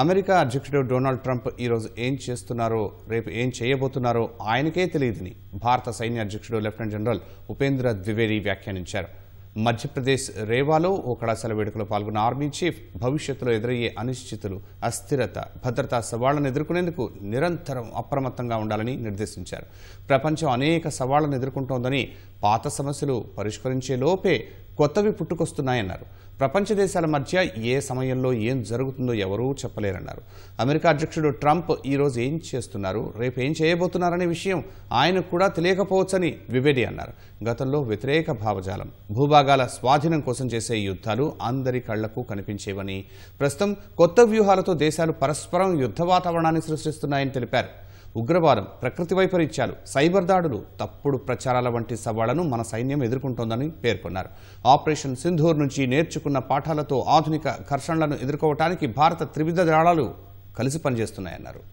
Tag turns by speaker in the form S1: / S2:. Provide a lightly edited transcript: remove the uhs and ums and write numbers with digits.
S1: America అధ్యక్షుడు Donald Trump ఈ రోజు ఏం చేస్తున్నారో రేపు ఏం చేయబోతున్నారో ఆయనకే తెలియదని భారత సైన్య అధ్యక్షుడు లెఫ్టినెంట్ జనరల్ ఉపేంద్ర ద్వివేది వ్యాఖ్యానించారు. మధ్యప్రదేశ్ రేవాలో ఓ కళాశాల వేడుకలో పాల్గొన్న ఆర్మీ చీఫ్ భవిష్యత్తులో ఎదురయ్యే అనిశ్చితులు, అస్థిరత, భద్రతా సవాళ్లను ఎదుర్కొనేందుకు నిరంతరం అప్రమత్తంగా ఉండాలని నిర్దేశించారు. ప్రపంచం అనేక సవాళ్లను ఎదుర్కొంటోందని, పాత సమస్యలు పరిష్కరించే లోపే కొత్తవి పుట్టుకొస్తున్నాయన్నారు. ప్రపంచ దేశాల మధ్య ఏ సమయంలో ఏం జరుగుతుందో ఎవరూ చెప్పలేరన్నారు. అమెరికా అధ్యక్షుడు ట్రంప్ ఈ రోజు ఏం చేస్తున్నారు, రేపు ఏం చేయబోతున్నారనే విషయం ఆయనకు కూడా తెలియకపోవచ్చని ద్వివేది అన్నారు. గతంలో వ్యతిరేక భావజాలం, భూభాగాల స్వాధీనం కోసం చేసే యుద్ధాలు అందరి కళ్లకు కనిపించేవని, ప్రస్తుతం కొత్త వ్యూహాలతో దేశాలు పరస్పరం యుద్ధ వాతావరణాన్ని సృష్టిస్తున్నాయని తెలిపారు. ఉగ్రవాదం, ప్రకృతి వైపరీత్యాలు, సైబర్ దాడులు, తప్పుడు ప్రచారాల వంటి సవాళ్లను మన సైన్యం ఎదుర్కొంటోందని పేర్కొన్నారు. ఆపరేషన్ సింధూర్ నుంచి నేర్చుకున్న పాఠాలతో ఆధునిక ఘర్షణలను ఎదుర్కోవడానికి భారత త్రివిధ దళాలు కలిసి పనిచేస్తున్నాయన్నారు.